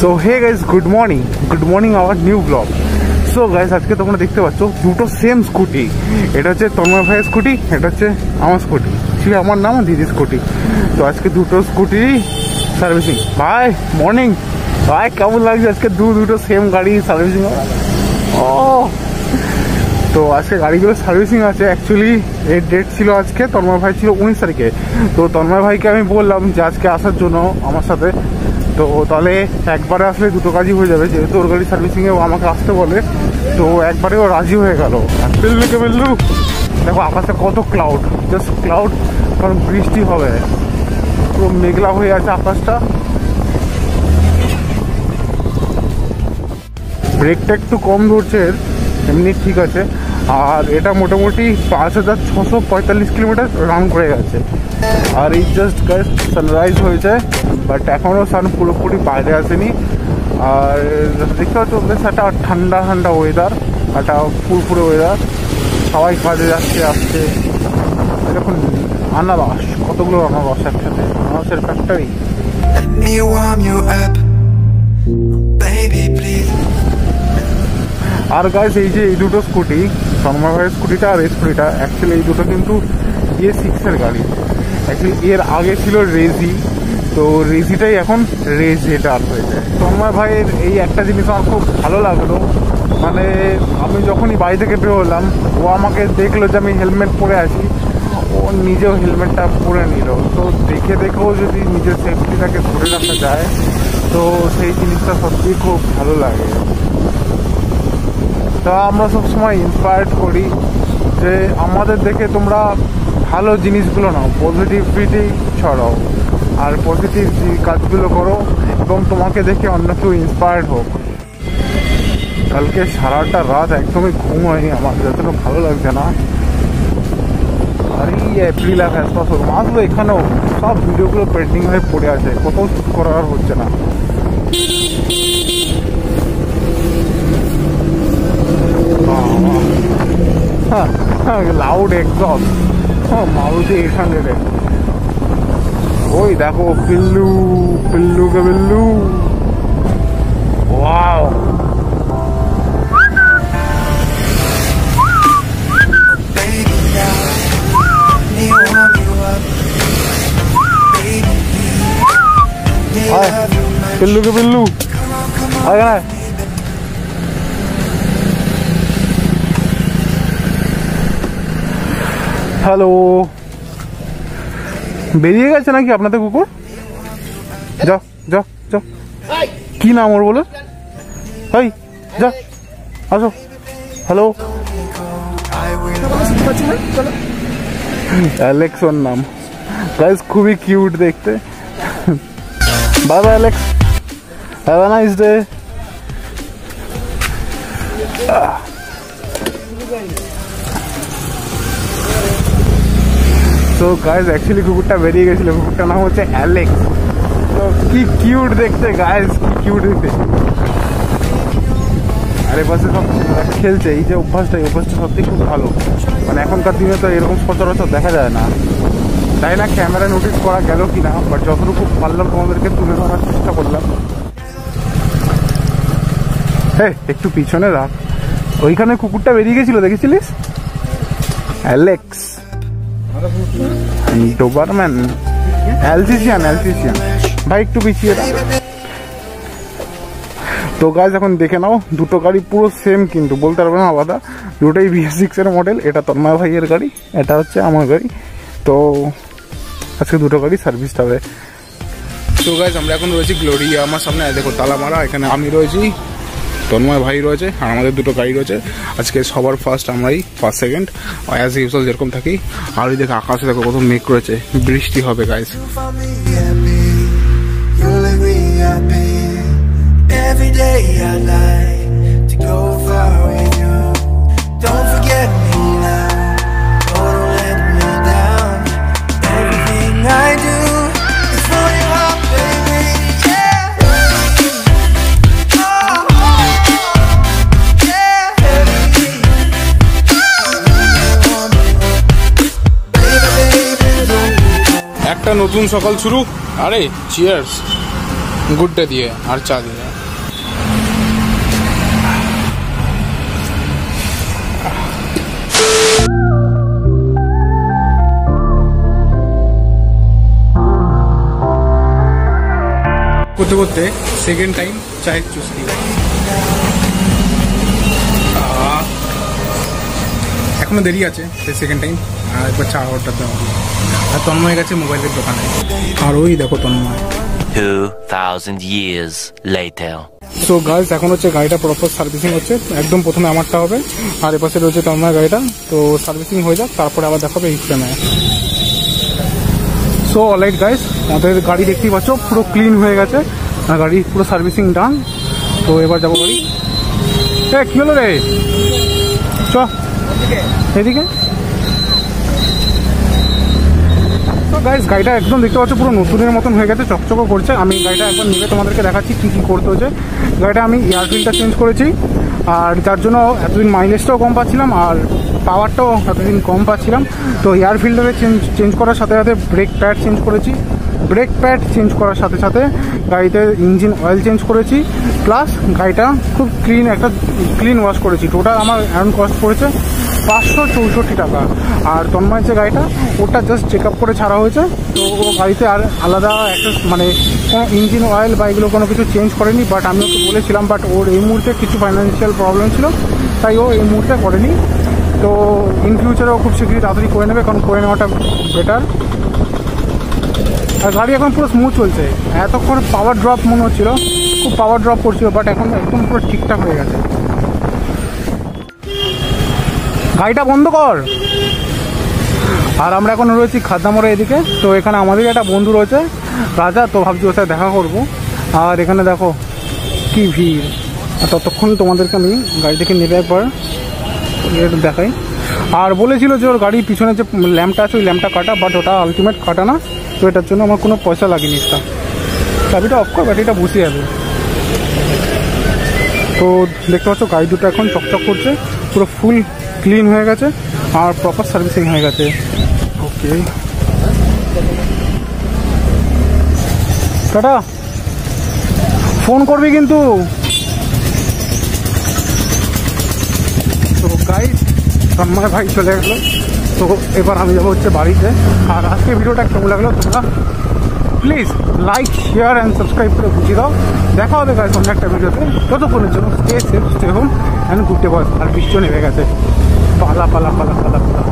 So hey guys, good morning our new blog. So guys, আজকে তোমরা দেখতে পাচ্ছ দুটো সেম স্কুটি। এটা হচ্ছে তন্ময় ভাইয়ের স্কুটি, এটা হচ্ছে আমার স্কুটি, ঠিক আছে, আমার নাম দিদির স্কুটি। তো আজকে দুটো স্কুটি সার্ভিসিং। ভাই মর্নিং ভাই, কেমন লাগছে আজকে দুটো সেম গাড়ি সার্ভিসিং? ও তো আজকে গাড়িগুলো সার্ভিসিং আছে। অ্যাকচুয়ালি এর ডেট ছিল আজকে, তন্ময় ভাই ছিল 19 তারিখে। তো তন্ময় ভাইকে আমি বললাম যে আজকে আসার জন্য আমার সাথে। তো তাহলে একবারে আসলে দুটো কাজই হয়ে যাবে, যেহেতু ওর গাড়ি সার্ভিসিংয়ে ও আমাকে আসতে বলে। তো একবারে ও রাজি হয়ে গেল। বেল্লু দেখো আকাশে কত ক্লাউড, জাস্ট ক্লাউড, কারণ বৃষ্টি হবে, পুরো মেঘলা হয়ে আছে আকাশটা। ব্রেকটা একটু কম ধরছে, এমনি ঠিক আছে। আর এটা মোটামুটি 5645 কিলোমিটার রান করে গেছে। আর এই জাস্ট গাইস সানরাইজ হয়েছে, বাট এখনও সান পুরোপুরি বাইরে আসেনি। আর দেখতে পাচ্ছ বেশ একটা ঠান্ডা ঠান্ডা ওয়েদার, একটা ফুরফুরে ওয়েদার, সবাই কাজে যাচ্ছে আসছে। দেখুন আনারস, কতগুলো আনারস একসাথে, আনারসের ফ্যাক্টরি। আর গাইস এই যে এই দুটো স্কুটি, তন্ময় ভাইয়ের স্কুটিটা আর এই স্কুটিটা, অ্যাকচুয়ালি এই দুটো কিন্তু A6-এর গাড়ি। অ্যাকচুয়ালি এর আগে ছিল রেজি, তো রেজিটাই এখন রেজেটার হয়েছে। তন্ময় ভাইয়ের এই একটা জিনিস আমার খুব ভালো লাগলো, মানে আমি যখনই বাড়ি থেকে বেরোলাম, ও আমাকে দেখলো যে আমি হেলমেট পরে আছি, ও নিজেও হেলমেটটা পরে নিল। তো দেখেও যদি নিজের সেফটিটাকে ধরে রাখা যায়, তো সেই জিনিসটা সত্যিই খুব ভালো লাগে। তা আমরা সবসময় ইন্সপায়ার্ড করি যে আমাদের দেখে তোমরা ভালো জিনিসগুলো নাও, পজিটিভিটি ছড়াও, আর পজিটিভ কাজগুলো করো, এবং তোমাকে দেখে অন্য কেউ ইন্সপায়ার্ড হোক। কালকে সারাটা রাত একদমই ঘুম হয়নি আমার, যতটা ভালো লাগছে না। আর এই এপ্রিল আর ফ্যাসপাস আসবো, এখানেও সব ভিডিওগুলো পেন্ডিং হয়ে পড়ে আছে, কোথাও শ্যুট করার হচ্ছে না। লাউড এক্সস্ট, মারুতি 800-এ। ওই দেখো পিল্লু কে বিল্লু, ওয়াও। পিল্লু কে বিল্লু আয়। হ্যালো, বেরিয়ে গেছে নাকি আপনাদের কুকুর? যাও যাও যাও, কি নাম ওর বলো? হাই যা, আসো। হ্যালো, অ্যালেক্স ওর নাম। গাইস খুবই কিউট দেখতে। Bye bye Alex, have a nice day. তো গাইজ অ্যাকচুয়ালি কুকুরটা বেরিয়ে গেছিল, কুকুরটার নাম হচ্ছে অ্যালেক্স। তো কি কিউট দেখতে গাইজ, কি কিউট দেখতে। আর এপাশে সব খেলছে, এই যে অভ্যাসটা, এই অভ্যাসটা সত্যি খুব ভালো। মানে এখনকার দিনে তো এরকম সচরাচর দেখা যায় না। তাই না ক্যামেরা নোটিস করা গেল কি না, বাট যতটুকু পারলাম তোমাদেরকে তুলে ধরার চেষ্টা করলাম। হ্যাঁ একটু পিছনে রাখ, ওইখানে কুকুরটা বেরিয়ে গেছিল, দেখেছিলিস? অ্যালেক্স ডোবারম্যান, অ্যালসেশিয়ান ভাই, একটু পিছিয়ে দাও। তো গাইজ এখন দেখে নাও, দুটো গাড়ি পুরো সেম, কিন্তু বলতে পারবে না আলাদা। দুটোই BS6-এর মডেল। এটা তন্ময় ভাইয়ের গাড়ি, এটা হচ্ছে আমার গাড়ি। তো আজকে দুটো গাড়ি সার্ভিসটা হবে। তো গাইজ আমরা এখন রয়েছি গ্লোরিয়া, আমার সামনে দেখো তালা মারা। এখানে আমি রয়েছি, তন্ময় ভাই রয়েছে, আর আমাদের দুটো গাড়ি রয়েছে। আজকে সবার ফার্স্ট আমরাই, ফার্স্ট সেকেন্ড, অ্যাজ ইউজুয়াল যেরকম থাকি। আর ওই দেখো আকাশে দেখো কত মেঘ রয়েছে, বৃষ্টি হবে গাইজ। একটা নতুন সকাল শুরু। আরে চিয়ার্স, গুড ডে দিয়ে আর চা দিয়ে। করতে করতে সেকেন্ড টাইম চায়ের চুস্কি এখনো দেরি আছে, সেই সেকেন্ড টাইম একবার চা অর্ডার দেওয়া হবে। আর তন্ময় গেছে মোবাইলের দোকানে, আর ওই দেখো Tanmoy. 2000 years later. So guys, এখন হচ্ছে গাড়িটা প্রপার সার্ভিসিং হচ্ছে। একদম প্রথমে আমারটা হবে, আর এপাশে রয়েছে তন্ময় গাড়িটা। তো সার্ভিসিং হয়ে যাক, তারপরে আবার দেখাবে এই ফ্রেমে। সো অলরাইট গাইস, আমাদের গাড়ি দেখতেই পাচ্ছ পুরো ক্লিন হয়ে গেছে, গাড়ি পুরো সার্ভিসিং ডান। তো এবার যাবো গাড়ি। কি হলো রে, চ এদিকে। গাইস, গাড়িটা একদম দেখতে পাচ্ছ পুরো নতুনের মতন হয়ে গেছে, চকচকও করছে। আমি গাড়িটা একবার নিয়ে তোমাদেরকে দেখাচ্ছি কী কী করতে হচ্ছে। গাড়িটা আমি এয়ার ফিল্টারটা চেঞ্জ করেছি, আর যার জন্য এতদিন মাইলেজটাও কম পাচ্ছিলাম আর পাওয়ারটাও এতদিন কম পাচ্ছিলাম। তো এয়ার ফিল্টারে চেঞ্জ করার সাথে সাথে ব্রেক প্যাড চেঞ্জ করেছি। ব্রেক প্যাড চেঞ্জ করার সাথে সাথে গাড়িতে ইঞ্জিন অয়েল চেঞ্জ করেছি, প্লাস গাড়িটা খুব একটা ক্লিন ওয়াশ করেছি। টোটাল আমার অ্যারাউন্ড কস্ট পড়েছে 564 টাকা। আর তন্ময়ের যে গাড়িটা, ওটা জাস্ট চেক আপ করে ছাড়া হয়েছে। তো ও গাড়িতে আর আলাদা একটা কোনো ইঞ্জিন অয়েল বা এগুলো কোনো কিছু চেঞ্জ করেনি। বাট আমি ওকে বলেছিলাম, বাট ওর এই মুহূর্তে কিছু ফাইন্যান্সিয়াল প্রবলেম ছিল, তাই ও এই মুহূর্তে করেনি। তো ইন ফিউচারেও খুব শীঘ্রই তাড়াতাড়ি করে নেবে, কারণ করে নেওয়াটা বেটার। আর গাড়ি এখন পুরো স্মুথ চলছে। এতক্ষণ পাওয়ার ড্রপ মনে হচ্ছিল, খুব পাওয়ার ড্রপ করছিল, বাট এখন একদম পুরো ঠিকঠাক হয়ে গেছে। গাড়িটা বন্ধ কর। আর আমরা এখন রয়েছি খাদ্দামোড়া এদিকে। তো এখানে আমাদের একটা বন্ধু রয়েছে রাজা, তো ভাবছি ওর সাথে দেখা করবো। আর এখানে দেখো কি ভিড়। আর ততক্ষণ তোমাদেরকে আমি গাড়ি থেকে নেবে একবার দেখাই। আর বলেছিল যে ওর গাড়ির পিছনে যে ল্যাম্পটা আছে ওই ল্যাম্পটা কাটা, বাট ওটা আলটিমেট কাটা না। তো এটার জন্য আমার কোনো পয়সা লাগেনি। এটা চাবিটা অফ কর, ব্যাটারিটা বসে যাবে। তো দেখতে পাচ্ছ গাড়ি দুটো এখন চকচক করছে, পুরো ফুল ক্লিন হয়ে গেছে আর প্রপার সার্ভিসিং হয়ে গেছে। ওকে, টাটা। ফোন করবি কিন্তু। তো গাইস, তন্ময় ভাই চলে গেলো। তো এবার আমি যাবো হচ্ছে বাড়িতে। আর আজকে ভিডিওটা কেমন লাগলো তোমরা please like, share and subscribe করে বুঝিয়ে দাও। দেখা হবে গাইস অন্য একটা ভিডিওতে। ততক্ষণের জন্য stay safe, stay home and good day বয়স। আর বৃষ্টিও নেমে গেছে, পালা পালা পালা পালা পালা।